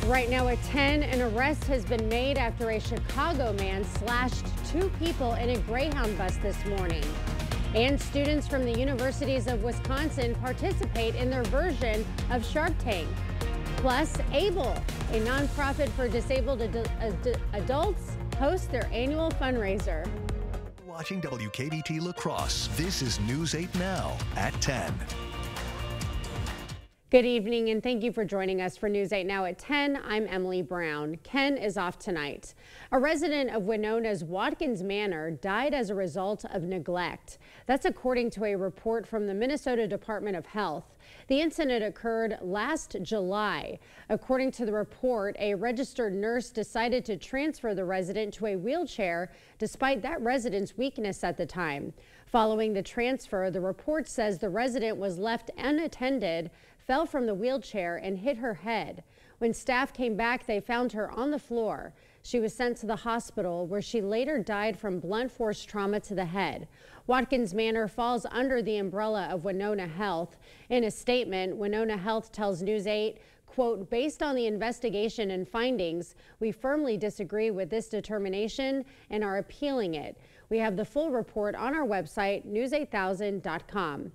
Right now at 10, an arrest has been made after a Chicago man slashed two people in a Greyhound bus this morning. And students from the universities of Wisconsin participate in their version of Shark Tank. Plus, Able, a nonprofit for disabled adults, hosts their annual fundraiser. Watching WKBT La Crosse, this is News 8 Now at 10. Good evening and thank you for joining us for News 8 Now at 10. I'm Emily Brown. Ken is off tonight. A resident of Winona's Watkins Manor died as a result of neglect. That's according to a report from the Minnesota Department of Health. The incident occurred last July. According to the report, a registered nurse decided to transfer the resident to a wheelchair despite that resident's weakness at the time. Following the transfer, the report says the resident was left unattended, fell from the wheelchair and hit her head. When staff came back, they found her on the floor. She was sent to the hospital where she later died from blunt force trauma to the head. Watkins Manor falls under the umbrella of Winona Health. In a statement, Winona Health tells News 8, quote, based on the investigation and findings, we firmly disagree with this determination and are appealing it. We have the full report on our website, news8000.com.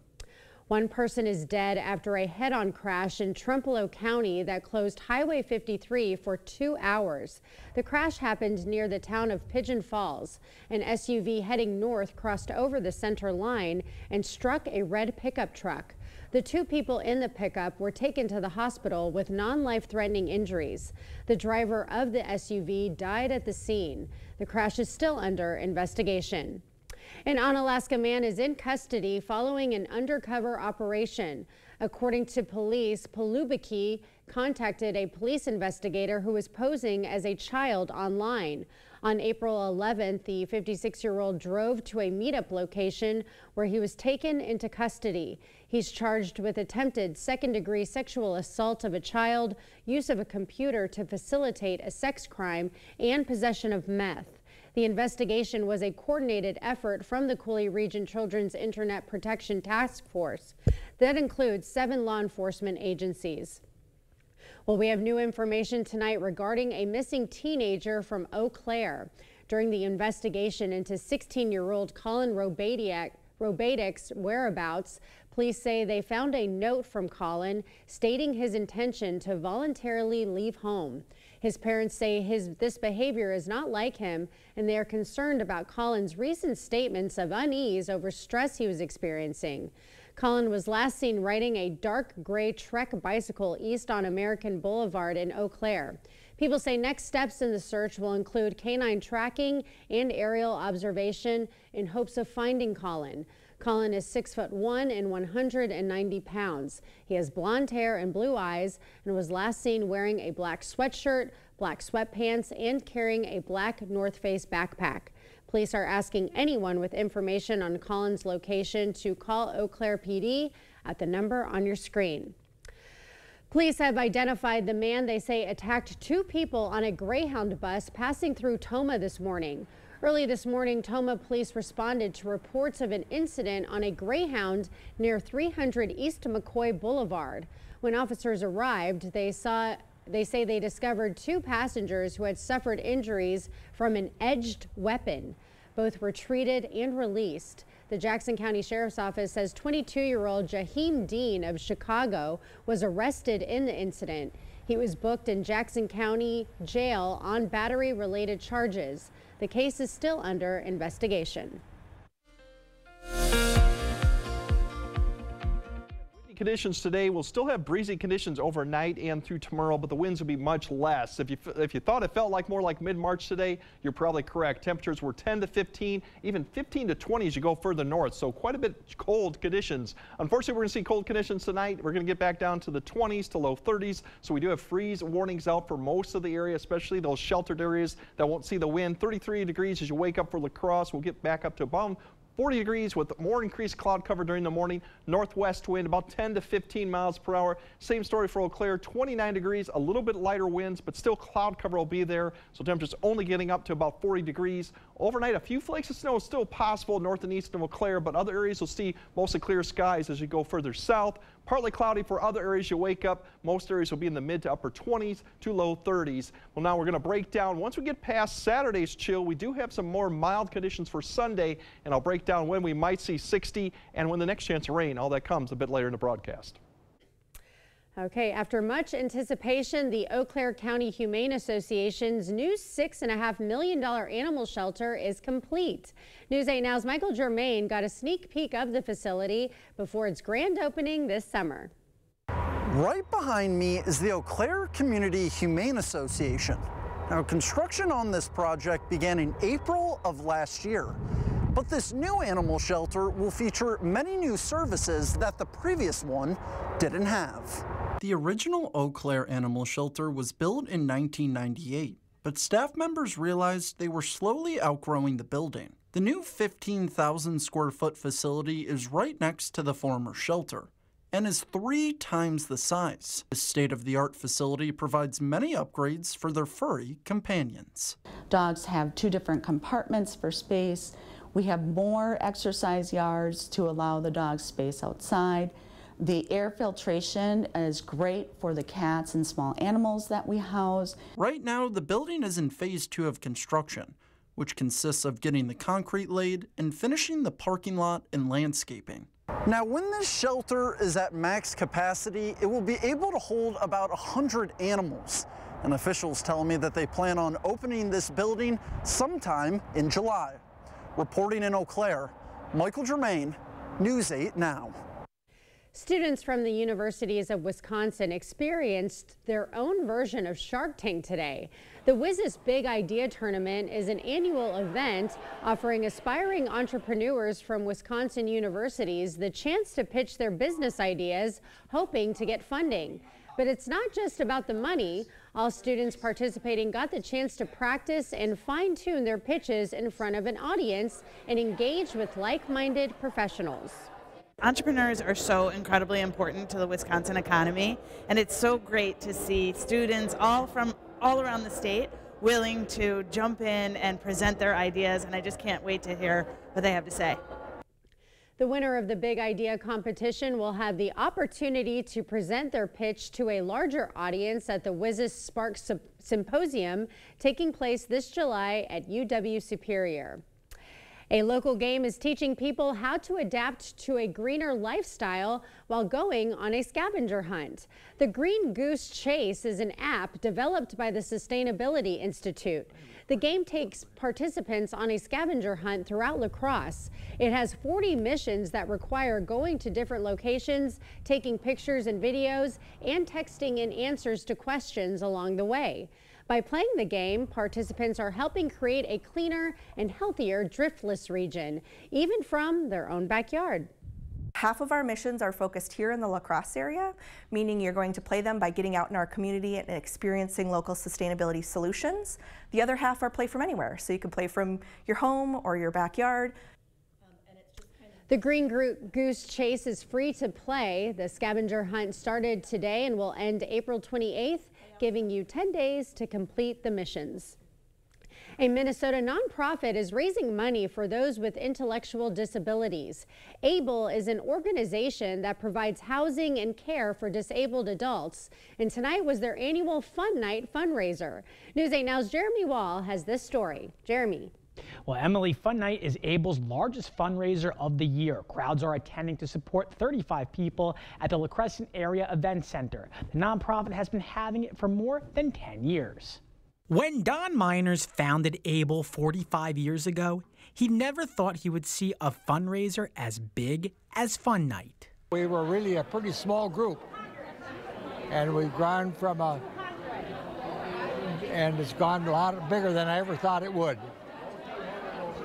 One person is dead after a head-on crash in Trempealeau County that closed Highway 53 for 2 hours. The crash happened near the town of Pigeon Falls. An SUV heading north crossed over the center line and struck a red pickup truck. The two people in the pickup were taken to the hospital with non-life-threatening injuries. The driver of the SUV died at the scene. The crash is still under investigation. An Onalaska man is in custody following an undercover operation. According to police, Palubiki contacted a police investigator who was posing as a child online. On April 11th, the 56-year-old drove to a meetup location where he was taken into custody. He's charged with attempted second-degree sexual assault of a child, use of a computer to facilitate a sex crime, and possession of meth. The investigation was a coordinated effort from the Coulee Region Children's Internet Protection Task Force. That includes 7 law enforcement agencies. Well, we have new information tonight regarding a missing teenager from Eau Claire. During the investigation into 16-year-old Colin Robadic's whereabouts, police say they found a note from Colin stating his intention to voluntarily leave home. His parents say this behavior is not like him, and they are concerned about Colin's recent statements of unease over stress he was experiencing. Colin was last seen riding a dark gray Trek bicycle east on American Boulevard in Eau Claire. People say next steps in the search will include canine tracking and aerial observation in hopes of finding Colin. Colin is 6'1" and 190 pounds. He has blonde hair and blue eyes and was last seen wearing a black sweatshirt, black sweatpants, and carrying a black North Face backpack. Police are asking anyone with information on Colin's location to call Eau Claire PD at the number on your screen. Police have identified the man they say attacked two people on a Greyhound bus passing through Tomah this morning. Early this morning, Tomah police responded to reports of an incident on a Greyhound near 300 East McCoy Boulevard. When officers arrived, they say they discovered two passengers who had suffered injuries from an edged weapon. Both were treated and released. The Jackson County Sheriff's Office says 22-year-old Jaheim Dean of Chicago was arrested in the incident. He was booked in Jackson County Jail on battery-related charges. The case is still under investigation. Conditions today. We'll still have breezy conditions overnight and through tomorrow, but the winds will be much less. If you thought it felt like more like mid-March today, you're probably correct. Temperatures were 10 to 15, even 15 to 20 as you go further north, so quite a bit cold conditions. Unfortunately, we're going to see cold conditions tonight. We're going to get back down to the 20s to low 30s, so we do have freeze warnings out for most of the area, especially those sheltered areas that won't see the wind. 33 degrees as you wake up for La Crosse. We'll get back up to about 40 degrees with more increased cloud cover during the morning. Northwest wind about 10 to 15 miles per hour. Same story for Eau Claire, 29 degrees, a little bit lighter winds, but still cloud cover will be there. So temperatures only getting up to about 40 degrees. Overnight, a few flakes of snow is still possible north and east of Eau Claire, but other areas will see mostly clear skies as you go further south. Partly cloudy for other areas you wake up. Most areas will be in the mid to upper 20s to low 30s. Well, now we're going to break down. Once we get past Saturday's chill, we do have some more mild conditions for Sunday, and I'll break down when we might see 60 and when the next chance of rain. All that comes a bit later in the broadcast. Okay, after much anticipation, the Eau Claire County Humane Association's new $6.5 million animal shelter is complete. News 8 Now's Michael Germain got a sneak peek of the facility before its grand opening this summer. Right behind me is the Eau Claire Community Humane Association. Now, construction on this project began in April of last year. But this new animal shelter will feature many new services that the previous one didn't have. The original Eau Claire Animal Shelter was built in 1998, but staff members realized they were slowly outgrowing the building. The new 15,000 square foot facility is right next to the former shelter and is 3 times the size. This state-of-the-art facility provides many upgrades for their furry companions. Dogs have 2 different compartments for space. We have more exercise yards to allow the dogs space outside. The air filtration is great for the cats and small animals that we house. Right now, the building is in phase 2 of construction, which consists of getting the concrete laid and finishing the parking lot and landscaping. Now, when this shelter is at max capacity, it will be able to hold about 100 animals. And officials tell me that they plan on opening this building sometime in July. Reporting in Eau Claire, Michael Germain, News 8 Now. Students from the universities of Wisconsin experienced their own version of Shark Tank today. The WIS's Big Idea Tournament is an annual event offering aspiring entrepreneurs from Wisconsin universities the chance to pitch their business ideas, hoping to get funding. But it's not just about the money. All students participating got the chance to practice and fine-tune their pitches in front of an audience and engage with like-minded professionals. Entrepreneurs are so incredibly important to the Wisconsin economy, and it's so great to see students all around the state willing to jump in and present their ideas, and I just can't wait to hear what they have to say. The winner of the Big Idea competition will have the opportunity to present their pitch to a larger audience at the WIS's Spark Symposium taking place this July at UW Superior. A local game is teaching people how to adapt to a greener lifestyle while going on a scavenger hunt. The Green Goose Chase is an app developed by the Sustainability Institute. The game takes participants on a scavenger hunt throughout La Crosse. It has 40 missions that require going to different locations, taking pictures and videos, and texting in answers to questions along the way. By playing the game, participants are helping create a cleaner and healthier driftless region, even from their own backyard. Half of our missions are focused here in the La Crosse area, meaning you're going to play them by getting out in our community and experiencing local sustainability solutions. The other half are play from anywhere, so you can play from your home or your backyard. The Green Goose Chase is free to play. The scavenger hunt started today and will end April 28th, giving you 10 days to complete the missions. A Minnesota nonprofit is raising money for those with intellectual disabilities. ABLE is an organization that provides housing and care for disabled adults. And tonight was their annual Fun Night fundraiser. News 8 Now's Jeremy Wall has this story. Jeremy. Well, Emily, Fun Night is ABLE's largest fundraiser of the year. Crowds are attending to support 35 people at the La Crescent Area Event Center. The nonprofit has been having it for more than 10 years. When Don Miners founded ABLE 45 years ago, he never thought he would see a fundraiser as big as Fun Night. We were really a pretty small group, and we've grown and it's gone a lot bigger than I ever thought it would.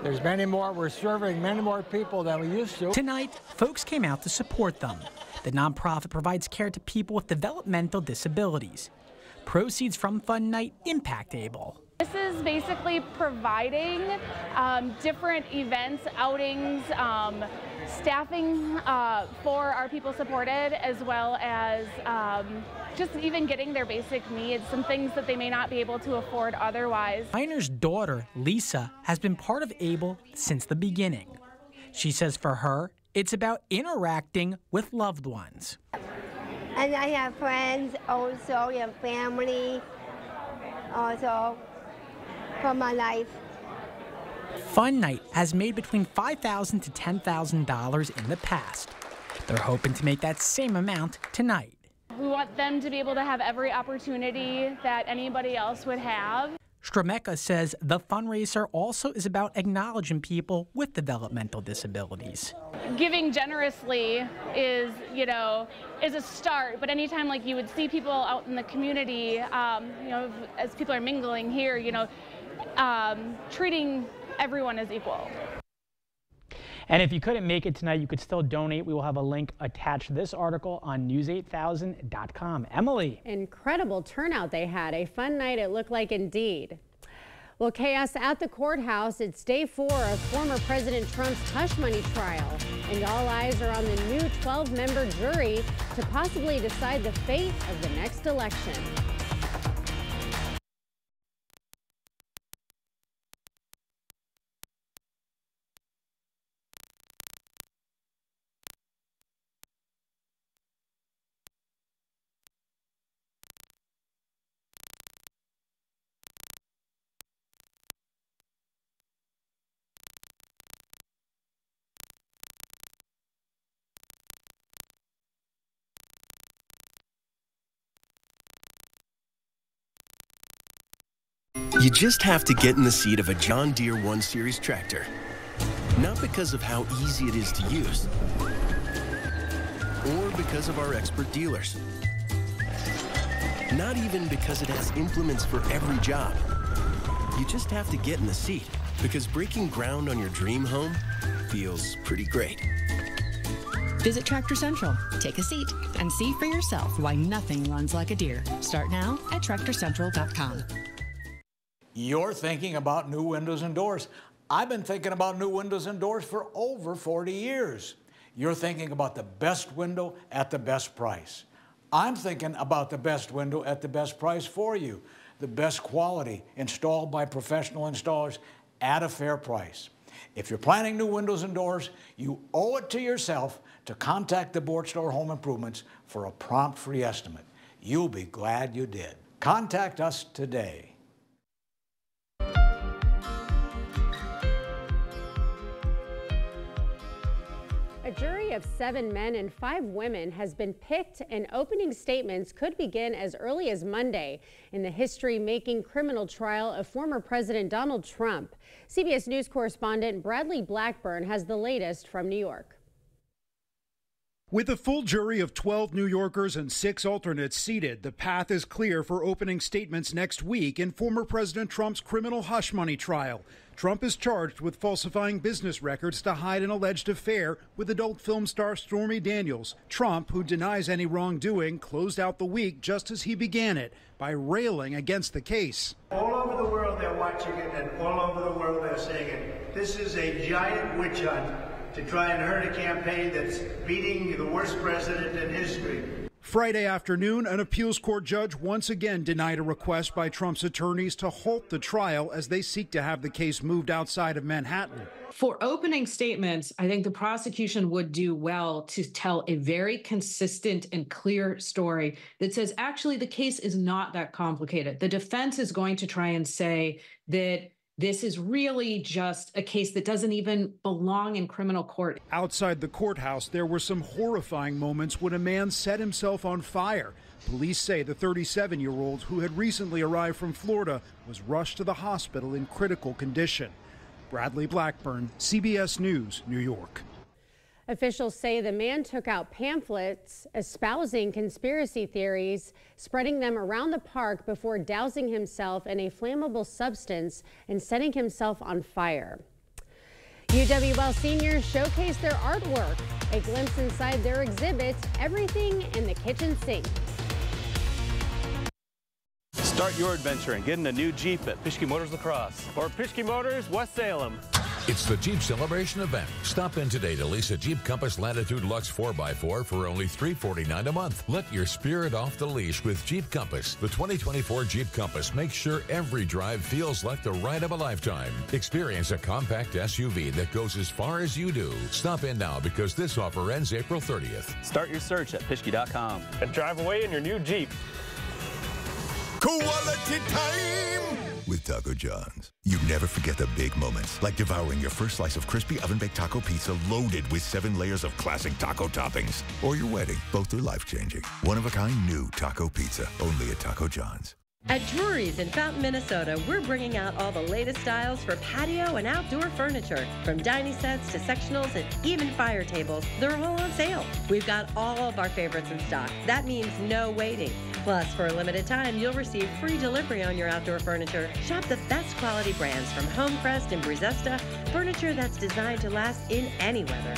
There's many more, we're serving many more people than we used to. Tonight, folks came out to support them. The nonprofit provides care to people with developmental disabilities. Proceeds from Fun Night impact ABLE. This is basically providing different events, outings, staffing for our people supported, as well as just even getting their basic needs, some things that they may not be able to afford otherwise. Miner's daughter, Lisa, has been part of ABLE since the beginning. She says for her, it's about interacting with loved ones. And I have friends also, and family also for my life. Fun Night has made between $5,000 to $10,000 in the past. They're hoping to make that same amount tonight. We want them to be able to have every opportunity that anybody else would have. Stromeka says the fundraiser also is about acknowledging people with developmental disabilities. Giving generously is, is a start, but anytime like you would see people out in the community, as people are mingling here, treating everyone as equal. And if you couldn't make it tonight, you could still donate. We will have a link attached to this article on news8000.com. Emily. Incredible turnout they had. A fun night it looked like indeed. Well, chaos at the courthouse. It's day 4 of former President Trump's hush money trial. And all eyes are on the new 12-member jury to possibly decide the fate of the next election. You just have to get in the seat of a John Deere 1 Series tractor. Not because of how easy it is to use, or because of our expert dealers. Not even because it has implements for every job. You just have to get in the seat because breaking ground on your dream home feels pretty great. Visit Tractor Central, take a seat, and see for yourself why nothing runs like a Deere. Start now at TractorCentral.com. You're thinking about new windows and doors. I've been thinking about new windows and doors for over 40 years. You're thinking about the best window at the best price. I'm thinking about the best window at the best price for you. The best quality, installed by professional installers at a fair price. If you're planning new windows and doors, you owe it to yourself to contact the Bortzdorf Home Improvements for a prompt free estimate. You'll be glad you did. Contact us today. A jury of 7 men and 5 women has been picked, and opening statements could begin as early as Monday in the history-making criminal trial of former President Donald Trump. CBS News correspondent Bradley Blackburn has the latest from New York. With a full jury of 12 New Yorkers and 6 alternates seated, the path is clear for opening statements next week in former President Trump's criminal hush money trial. Trump is charged with falsifying business records to hide an alleged affair with adult film star Stormy Daniels. Trump, who denies any wrongdoing, closed out the week just as he began it by railing against the case. All over the world they're watching it, and all over the world they're saying it. This is a giant witch hunt to try and hurt a campaign that's beating the worst president in history. Friday afternoon, an appeals court judge once again denied a request by Trump's attorneys to halt the trial as they seek to have the case moved outside of Manhattan. For opening statements, I think the prosecution would do well to tell a very consistent and clear story that says, actually, the case is not that complicated. The defense is going to try and say that this is really just a case that doesn't even belong in criminal court. Outside the courthouse, there were some horrifying moments when a man set himself on fire. Police say the 37-year-old, who had recently arrived from Florida, was rushed to the hospital in critical condition. Bradley Blackburn, CBS News, New York. Officials say the man took out pamphlets espousing conspiracy theories, spreading them around the park before dousing himself in a flammable substance and setting himself on fire. UWL seniors showcased their artwork. A glimpse inside their exhibit, Everything in the Kitchen Sink. Start your adventure and get in a new Jeep at Pischke Motors La Crosse or Pischke Motors West Salem. It's the Jeep Celebration event. Stop in today to lease a Jeep Compass Latitude Luxe 4x4 for only $349 a month. Let your spirit off the leash with Jeep Compass. The 2024 Jeep Compass makes sure every drive feels like the ride of a lifetime. Experience a compact SUV that goes as far as you do. Stop in now because this offer ends April 30th. Start your search at Pischke.com and drive away in your new Jeep. Quality time with Taco John's. You never forget the big moments, like devouring your first slice of crispy oven-baked taco pizza loaded with 7 layers of classic taco toppings. Or your wedding. Both are life-changing. One-of-a-kind new taco pizza, only at Taco John's. At Drury's in Fountain, Minnesota, we're bringing out all the latest styles for patio and outdoor furniture. From dining sets to sectionals and even fire tables, they're all on sale. We've got all of our favorites in stock. That means no waiting. Plus, for a limited time, you'll receive free delivery on your outdoor furniture. Shop the best quality brands from Homecrest and Brizesta, furniture that's designed to last in any weather.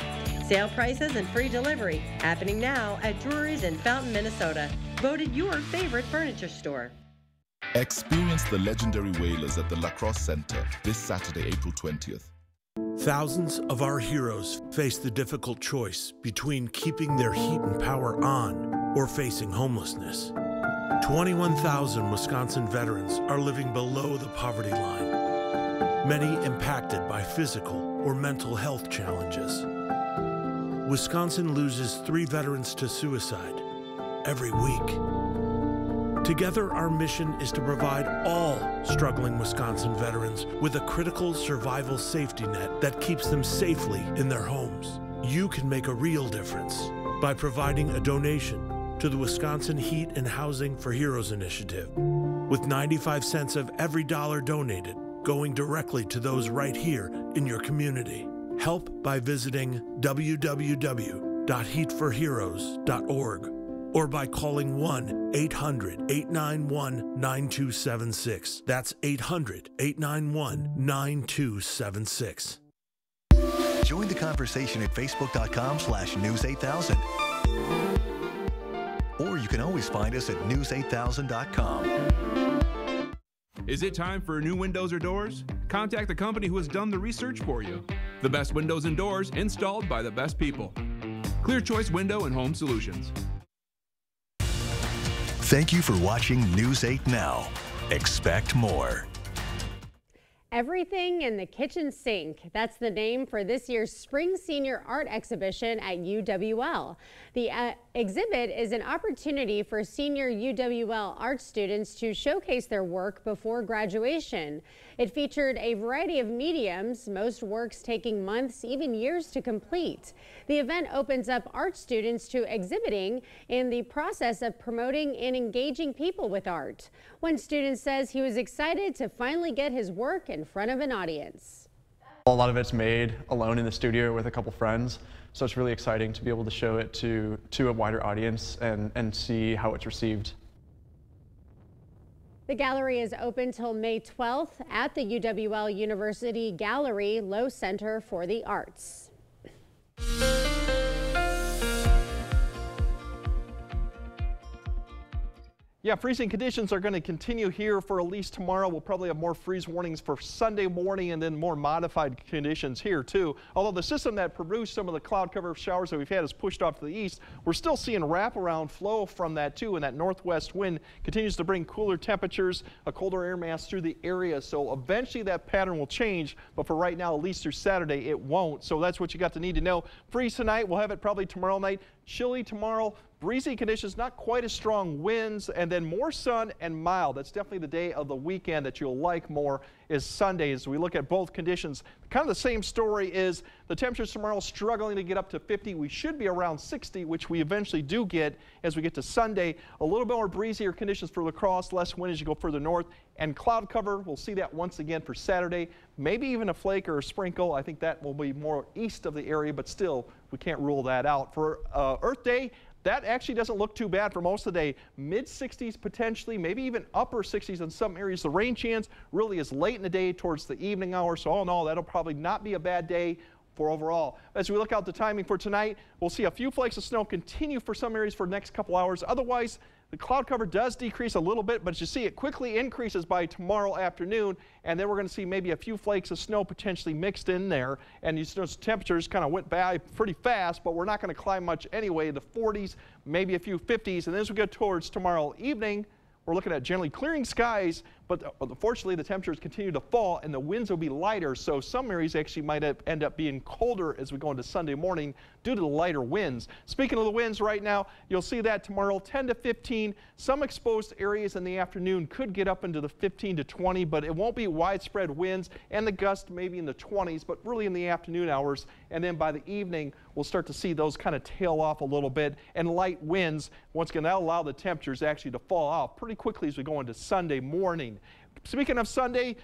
Sale prices and free delivery happening now at Drury's in Fountain, Minnesota. Voted your favorite furniture store. Experience the legendary Whalers at the La Crosse Center this Saturday, April 20th. Thousands of our heroes face the difficult choice between keeping their heat and power on or facing homelessness. 21,000 Wisconsin veterans are living below the poverty line, many impacted by physical or mental health challenges. Wisconsin loses 3 veterans to suicide every week. Together, our mission is to provide all struggling Wisconsin veterans with a critical survival safety net that keeps them safely in their homes. You can make a real difference by providing a donation to the Wisconsin Heat and Housing for Heroes initiative, with 95 cents of every dollar donated going directly to those right here in your community. Help by visiting www.heatforheroes.org. or by calling 1-800-891-9276. That's 800-891-9276. Join the conversation at facebook.com/news8000. Or you can always find us at news8000.com. Is it time for new windows or doors? Contact the company who has done the research for you. The best windows and doors installed by the best people. Clear Choice Window and Home Solutions. Thank you for watching News 8 Now. Expect more. Everything in the Kitchen Sink. That's the name for this year's Spring Senior Art Exhibition at UWL. The exhibit is an opportunity for senior UWL art students to showcase their work before graduation. It featured a variety of mediums, most works taking months, even years to complete. The event opens up art students to exhibiting in the process of promoting and engaging people with art. One student says he was excited to finally get his work in front of an audience. A lot of it's made alone in the studio with a couple friends, so it's really exciting to be able to show it to a wider audience and see how it's received. The gallery is open till May 12th at the UWL University Gallery Lowe Center for the Arts. Yeah, freezing conditions are going to continue here for at least tomorrow. We'll probably have more freeze warnings for Sunday morning and then more modified conditions here too. Although the system that produced some of the cloud cover showers that we've had is pushed off to the east, we're still seeing wraparound flow from that too, and that northwest wind continues to bring cooler temperatures, a colder air mass through the area. So eventually that pattern will change, but for right now, at least through Saturday, it won't. So that's what you got to need to know. Freeze tonight, we'll have it probably tomorrow night. Chilly tomorrow, breezy conditions, not quite as strong winds, and then more sun and mild. That's definitely the day of the weekend that you'll like more is Sunday. As we look at both conditions, kind of the same story is the temperatures tomorrow struggling to get up to 50. We should be around 60, which we eventually do get as we get to Sunday. A little bit more breezier conditions for La Crosse, less wind as you go further north, and cloud cover. We'll see that once again for Saturday. Maybe even a flake or a sprinkle. I think that will be more east of the area, but still, we can't rule that out. For Earth Day, that actually doesn't look too bad for most of the day. Mid-60s potentially, maybe even upper 60s in some areas. The rain chance really is late in the day towards the evening hours. So all in all, that'll probably not be a bad day for overall. As we look out the timing for tonight, we'll see a few flakes of snow continue for some areas for the next couple hours. Otherwise, The cloud cover does decrease a little bit, but you see it quickly increases by tomorrow afternoon, and then we're going to see maybe a few flakes of snow potentially mixed in there. And you notice temperatures kind of went by pretty fast, but we're not going to climb much anyway. The 40s, maybe a few 50s, and as we get towards tomorrow evening, we're looking at generally clearing skies, but unfortunately the temperatures continue to fall and the winds will be lighter, so some areas actually might end up being colder as we go into Sunday morning due to the lighter winds. Speaking of the winds right now, you'll see that tomorrow 10 to 15. Some exposed areas in the afternoon could get up into the 15 to 20, but it won't be widespread winds, and the gust maybe in the 20s, but really in the afternoon hours. And then by the evening, we'll start to see those kind of tail off a little bit, and light winds, once again, that'll allow the temperatures actually to fall off pretty quickly as we go into Sunday morning. Speaking of Sunday,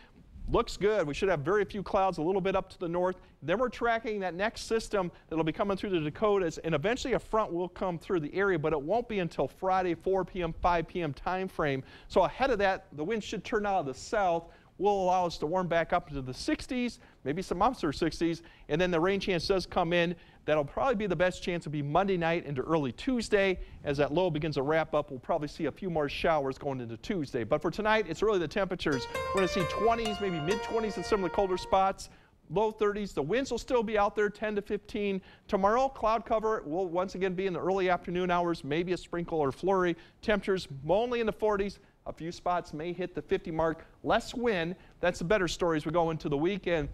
looks good. We should have very few clouds, a little bit up to the north. Then we're tracking that next system that'll be coming through the Dakotas, and eventually a front will come through the area, but it won't be until Friday, 4 p.m., 5 p.m. time frame. So ahead of that, the wind should turn out of the south, will allow us to warm back up into the 60s, maybe some upper 60s, and then the rain chance does come in. That'll probably be the best chance to be Monday night into early Tuesday. As that low begins to wrap up, we'll probably see a few more showers going into Tuesday. But for tonight, it's really the temperatures. We're going to see 20s, maybe mid-20s in some of the colder spots. Low 30s. The winds will still be out there, 10 to 15. Tomorrow, cloud cover will once again be in the early afternoon hours, maybe a sprinkle or flurry. Temperatures only in the 40s. A few spots may hit the 50 mark. Less wind. That's the better story as we go into the weekend.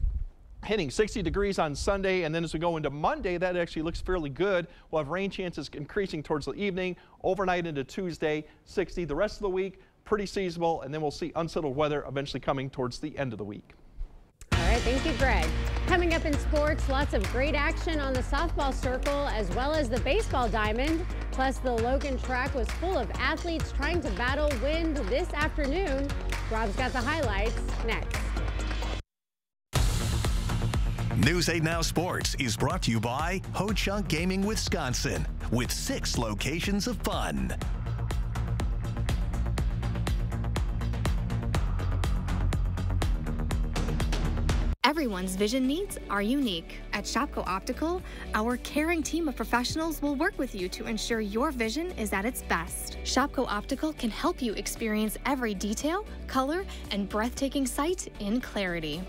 Hitting 60 degrees on Sunday, and then as we go into Monday, that actually looks fairly good. We'll have rain chances increasing towards the evening, overnight into Tuesday, 60. The rest of the week, pretty seasonable, and then we'll see unsettled weather eventually coming towards the end of the week. All right, thank you, Greg. Coming up in sports, lots of great action on the softball circle as well as the baseball diamond. Plus, the Logan track was full of athletes trying to battle wind this afternoon. Rob's got the highlights next. News 8 Now Sports is brought to you by Ho-Chunk Gaming Wisconsin, with 6 locations of fun. Everyone's vision needs are unique. At Shopko Optical, our caring team of professionals will work with you to ensure your vision is at its best. Shopko Optical can help you experience every detail, color, and breathtaking sight in clarity.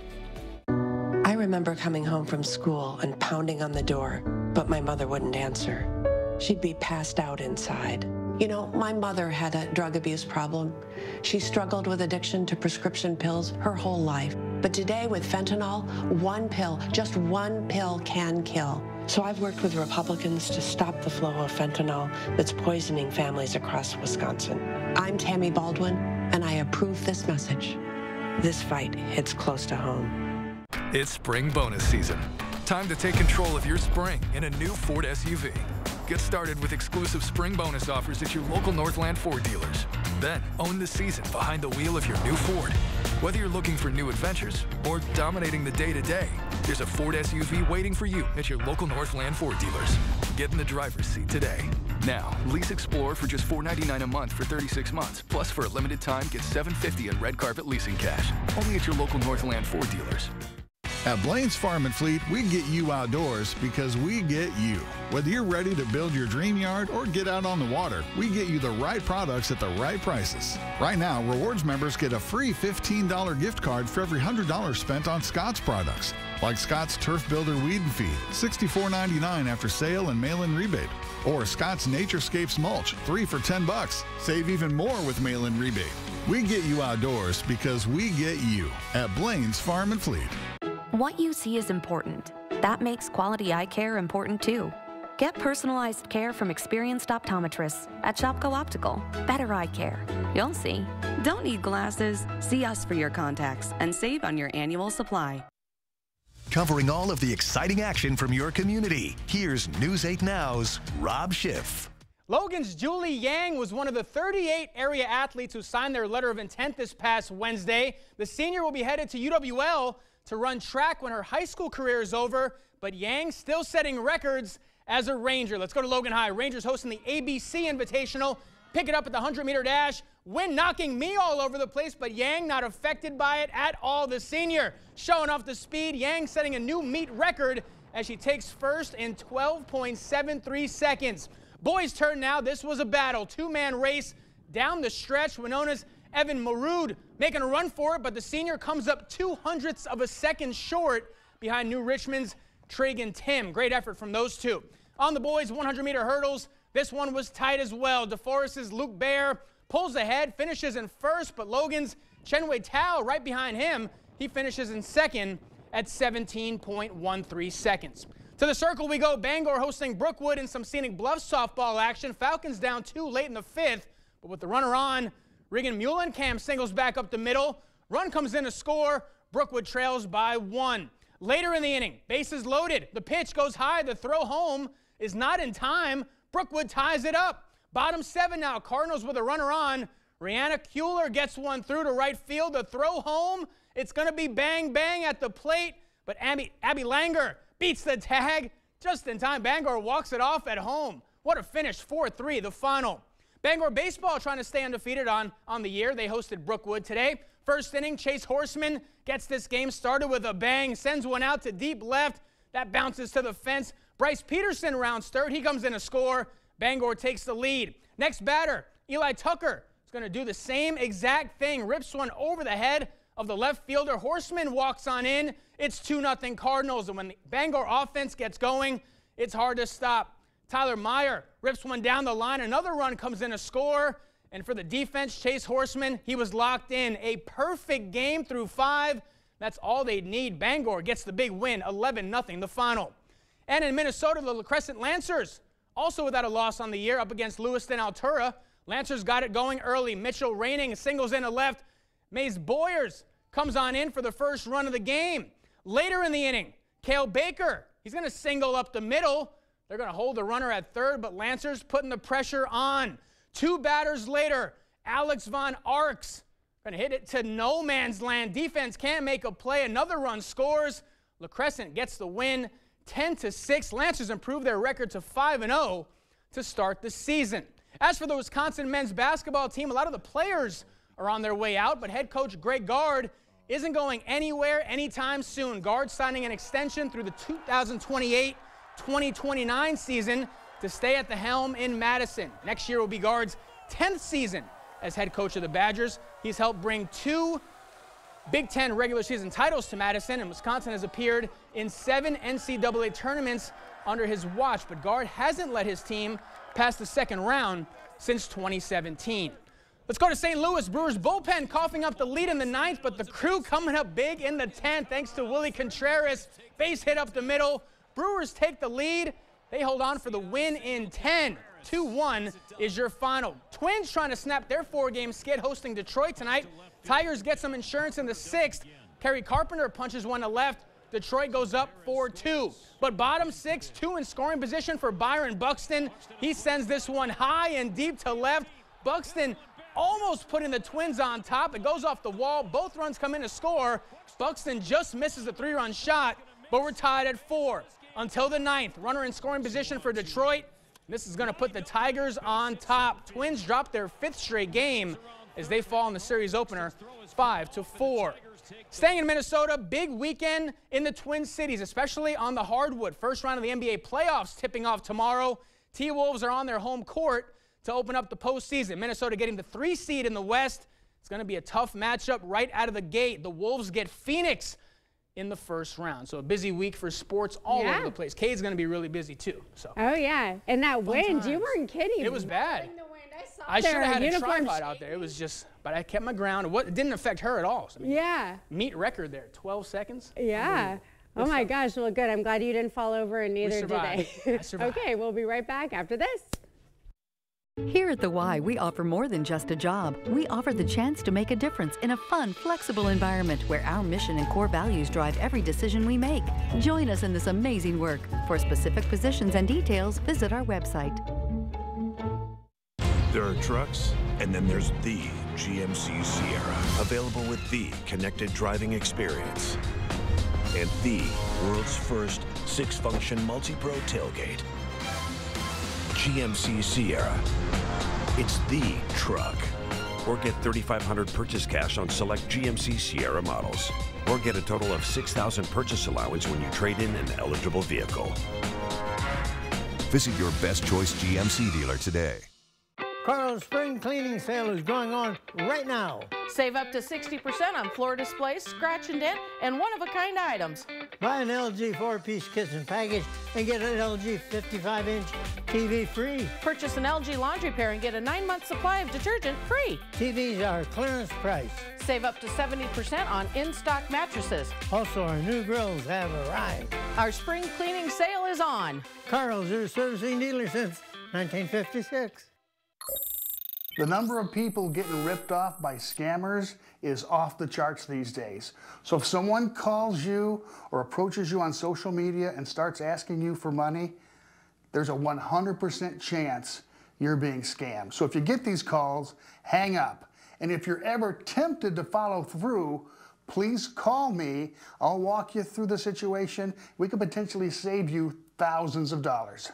I remember coming home from school and pounding on the door, but my mother wouldn't answer. She'd be passed out inside. You know, my mother had a drug abuse problem. She struggled with addiction to prescription pills her whole life. But today with fentanyl, one pill, just one pill can kill. So I've worked with Republicans to stop the flow of fentanyl that's poisoning families across Wisconsin. I'm Tammy Baldwin, and I approve this message. This fight hits close to home. It's spring bonus season. Time to take control of your spring in a new Ford SUV. Get started with exclusive spring bonus offers at your local Northland Ford dealers. Then own the season behind the wheel of your new Ford. Whether you're looking for new adventures or dominating the day-to-day, there's a Ford SUV waiting for you at your local Northland Ford dealers. Get in the driver's seat today. Now, lease Explorer for just $499 a month for 36 months. Plus, for a limited time, get $750 in red carpet leasing cash. Only at your local Northland Ford dealers. At Blaine's Farm and Fleet, we get you outdoors because we get you. Whether you're ready to build your dream yard or get out on the water, we get you the right products at the right prices. Right now, Rewards members get a free $15 gift card for every $100 spent on Scott's products, like Scott's Turf Builder Weed and Feed, $64.99 after sale and mail-in rebate, or Scott's Naturescapes Mulch, 3 for $10. Save even more with mail-in rebate. We get you outdoors because we get you at Blaine's Farm and Fleet. What you see is important. That makes quality eye care important too. Get personalized care from experienced optometrists at Shopko Optical. Better eye care. You'll see. Don't need glasses. See us for your contacts and save on your annual supply. Covering all of the exciting action from your community, here's News 8 Now's Rob Schiff. Logan's Julie Yang was one of the 38 area athletes who signed their letter of intent this past Wednesday. The senior will be headed to UWL to run track when her high school career is over, but Yang still setting records as a Ranger. Let's go to Logan High. Rangers hosting the ABC Invitational. Pick it up at the 100-meter dash. Wind knocking me all over the place, but Yang not affected by it at all. The senior showing off the speed. Yang setting a new meet record as she takes first in 12.73 seconds. Boys' turn now. This was a battle. Two-man race. Down the stretch, Winona's Evan Marood making a run for it, but the senior comes up 0.02 of a second short behind New Richmond's Tragan Tim. Great effort from those two. On the boys' 100-meter hurdles, this one was tight as well. DeForest's Luke Bear pulls ahead, finishes in first, but Logan's Chenwei Tao right behind him. He finishes in second at 17.13 seconds. To the circle we go. Bangor hosting Brookwood in some Scenic Bluffs softball action. Falcons down 2 late in the 5th, but with the runner on, Regan Muhlenkamp singles back up the middle. Run comes in to score. Brookwood trails by 1. Later in the inning, bases loaded. The pitch goes high. The throw home is not in time. Brookwood ties it up. Bottom 7 now. Cardinals with a runner on. Rihanna Kuehler gets one through to right field. The throw home, it's going to be bang, bang at the plate. But Abby Langer beats the tag just in time. Bangor walks it off at home. What a finish, 4-3, the final. Bangor baseball trying to stay undefeated on the year. They hosted Brookwood today. First inning, Chase Horseman gets this game started with a bang, sends one out to deep left. That bounces to the fence. Bryce Peterson rounds third. He comes in to score. Bangor takes the lead. Next batter, Eli Tucker is going to do the same exact thing. Rips one over the head of the left fielder. Horseman walks on in. It's 2-0 Cardinals. And when the Bangor offense gets going, it's hard to stop. Tyler Meyer rips one down the line. Another run comes in to score. And for the defense, Chase Horseman, he was locked in. A perfect game through 5. That's all they need. Bangor gets the big win, 11-0, the final. And in Minnesota, the La Crescent Lancers, also without a loss on the year, up against Lewiston Altura. Lancers got it going early. Mitchell Raining singles in to left. Maze Boyers comes on in for the first run of the game. Later in the inning, Cale Baker, he's going to single up the middle. They're going to hold the runner at third, but Lancers putting the pressure on. 2 batters later, Alex Von Arx going to hit it to no man's land. Defense can't make a play. Another run scores. La Crescent gets the win, 10-6. Lancers improve their record to 5-0 to start the season. As for the Wisconsin men's basketball team, a lot of the players are on their way out, but head coach Greg Gard isn't going anywhere anytime soon. Gard signing an extension through the 2028-2029 season to stay at the helm in Madison. Next year will be Gard's 10th season as head coach of the Badgers. He's helped bring 2 Big Ten regular season titles to Madison, and Wisconsin has appeared in 7 NCAA tournaments under his watch, but Gard hasn't led his team past the second round since 2017. Let's go to St. Louis. Brewers bullpen coughing up the lead in the 9th, but the Crew coming up big in the 10th thanks to Willie Contreras. Base hit up the middle. Brewers take the lead. They hold on for the win in 10. 2-1 is your final. Twins trying to snap their 4-game skid hosting Detroit tonight. Tigers get some insurance in the 6th. Kerry Carpenter punches one to left. Detroit goes up 4-2. But bottom 6, 2 in scoring position for Byron Buxton. He sends this one high and deep to left. Buxton almost putting the Twins on top. It goes off the wall. Both runs come in to score. Buxton just misses a 3-run shot, but we're tied at 4. Until the 9th, runner in scoring position for Detroit. This is going to put the Tigers on top. Twins drop their 5th straight game as they fall in the series opener 5-4. Staying in Minnesota, big weekend in the Twin Cities, especially on the hardwood. First round of the NBA playoffs tipping off tomorrow. T-Wolves are on their home court to open up the postseason. Minnesota getting the 3 seed in the West. It's going to be a tough matchup right out of the gate. The Wolves get Phoenix in the first round. So a busy week for sports all over the place. Cade's going to be really busy too. So. Oh, yeah. And that wind, you weren't kidding. It was bad. I should have had a tripod out there. It was just, but I kept my ground. It didn't affect her at all. So, I mean, yeah. Meet record there, 12 seconds. Yeah. Oh, my gosh. Well, good. I'm glad you didn't fall over, and neither did they. I survived. Okay, we'll be right back after this. Here at The Y, we offer more than just a job. We offer the chance to make a difference in a fun, flexible environment where our mission and core values drive every decision we make. Join us in this amazing work. For specific positions and details, visit our website. There are trucks, and then there's the GMC Sierra, available with the connected driving experience and the world's first 6-function multi-pro tailgate. GMC Sierra. It's the truck. Or get $3,500 purchase cash on select GMC Sierra models. Or get a total of $6,000 purchase allowance when you trade in an eligible vehicle. Visit your best choice GMC dealer today. Carl's spring cleaning sale is going on right now. Save up to 60% on floor displays, scratch and dent, and one-of-a-kind items. Buy an LG 4-piece kitchen package and get an LG 55-inch TV free. Purchase an LG laundry pair and get a 9-month supply of detergent free. TVs are clearance price. Save up to 70% on in-stock mattresses. Also, our new grills have arrived. Our spring cleaning sale is on. Carl's, your servicing dealer since 1956. The number of people getting ripped off by scammers is off the charts these days. So if someone calls you or approaches you on social media and starts asking you for money, there's a 100% chance you're being scammed. So if you get these calls, hang up. And if you're ever tempted to follow through, please call me. I'll walk you through the situation. We could potentially save you thousands of dollars.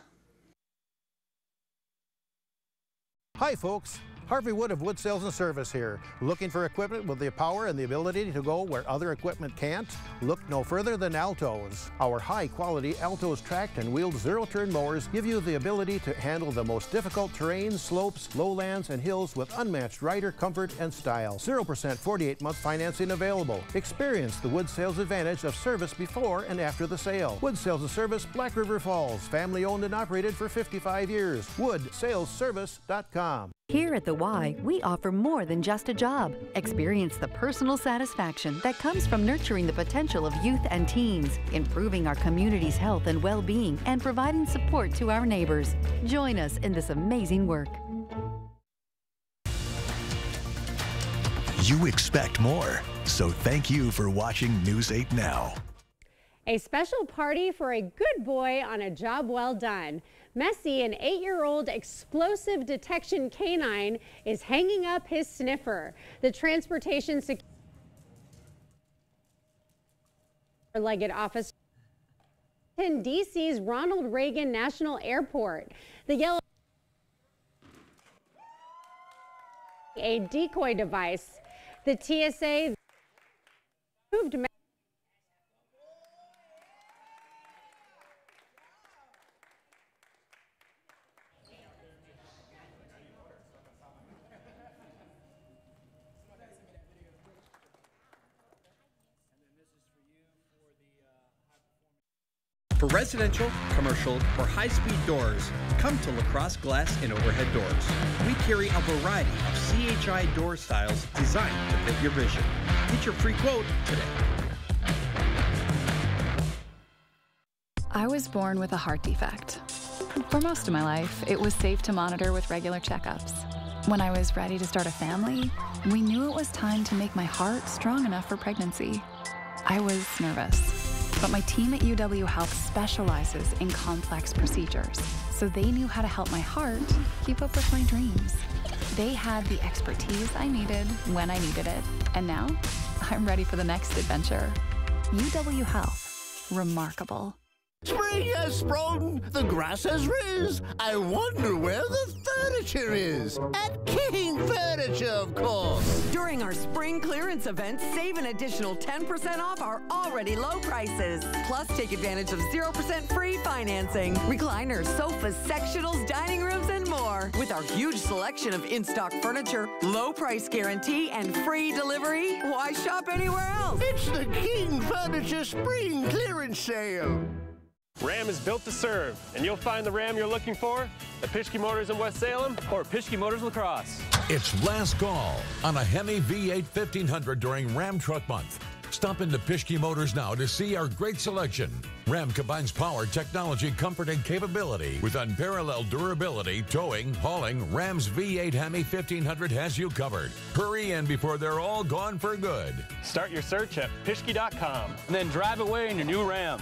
Hi folks, Harvey Wood of Wood Sales and Service here. Looking for equipment with the power and the ability to go where other equipment can't? Look no further than Altos. Our high-quality Altos tracked and wheeled zero-turn mowers give you the ability to handle the most difficult terrain, slopes, lowlands, and hills with unmatched rider comfort and style. 0% 48-month financing available. Experience the Wood Sales advantage of service before and after the sale. Wood Sales and Service, Black River Falls. Family owned and operated for 55 years. WoodSalesService.com. Here at the Y, we offer more than just a job. Experience the personal satisfaction that comes from nurturing the potential of youth and teens, improving our community's health and well-being, and providing support to our neighbors. Join us in this amazing work. You expect more, so thank you for watching News 8 Now. A special party for a good boy on a job well done. Messi, an 8-year-old explosive detection canine, is hanging up his sniffer. The transportation legged officer in DC's Ronald Reagan National Airport. The yellow a decoy device. The TSA moved For residential, commercial, or high-speed doors, come to LaCrosse Glass and Overhead Doors. We carry a variety of CHI door styles designed to fit your vision. Get your free quote today. I was born with a heart defect. For most of my life, it was safe to monitor with regular checkups. When I was ready to start a family, we knew it was time to make my heart strong enough for pregnancy. I was nervous. But my team at UW Health specializes in complex procedures, so they knew how to help my heart keep up with my dreams. They had the expertise I needed when I needed it, and now I'm ready for the next adventure. UW Health. Remarkable. Spring has sprung, the grass has riz. I wonder where the furniture is. At King Furniture, of course. During our spring clearance event, save an additional 10% off our already low prices. Plus, take advantage of 0% free financing, recliners, sofas, sectionals, dining rooms, and more. With our huge selection of in-stock furniture, low price guarantee, and free delivery, why shop anywhere else? It's the King Furniture Spring Clearance Sale. Ram is built to serve, and you'll find the Ram you're looking for at Pischke Motors in West Salem or Pischke Motors La Crosse. It's last call on a Hemi V8 1500 during Ram Truck Month. Stop into Pischke Motors now to see our great selection. Ram combines power, technology, comfort, and capability with unparalleled durability, towing, hauling. Ram's V8 Hemi 1500 has you covered. Hurry in before they're all gone for good. Start your search at Pischke.com and then drive away in your new Ram.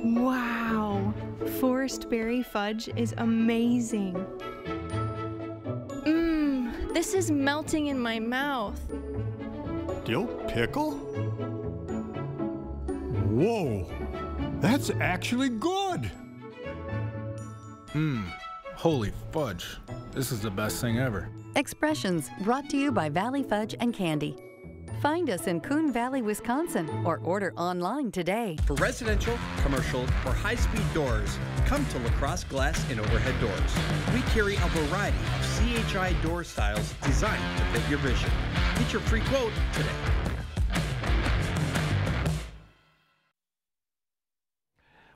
Wow, Forest Berry Fudge is amazing. This is melting in my mouth. Dill pickle? Whoa, that's actually good. Holy fudge. This is the best thing ever. Expressions brought to you by Valley Fudge and Candy. Find us in Coon Valley, Wisconsin, or order online today. For residential, commercial, or high-speed doors, come to LaCrosse Glass and Overhead Doors. We carry a variety of CHI door styles designed to fit your vision. Get your free quote today.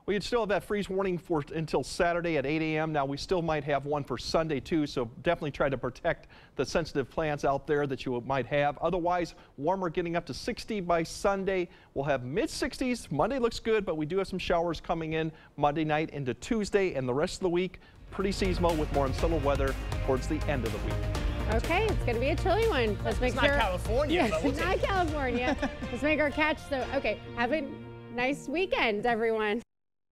We could still have that freeze warning for until Saturday at 8 a.m. Now, we still might have one for Sunday, too, so definitely try to protect the sensitive plants out there that you might have. Otherwise, warmer, getting up to 60 by Sunday. We'll have mid-60s. Monday looks good, but we do have some showers coming in Monday night into Tuesday, and the rest of the week, pretty seasonal with more unsettled weather towards the end of the week. Okay, it's going to be a chilly one. Let's make it's sure. Not California. Yes, it's not California. Let's make our catch, though. Okay, have a nice weekend, everyone.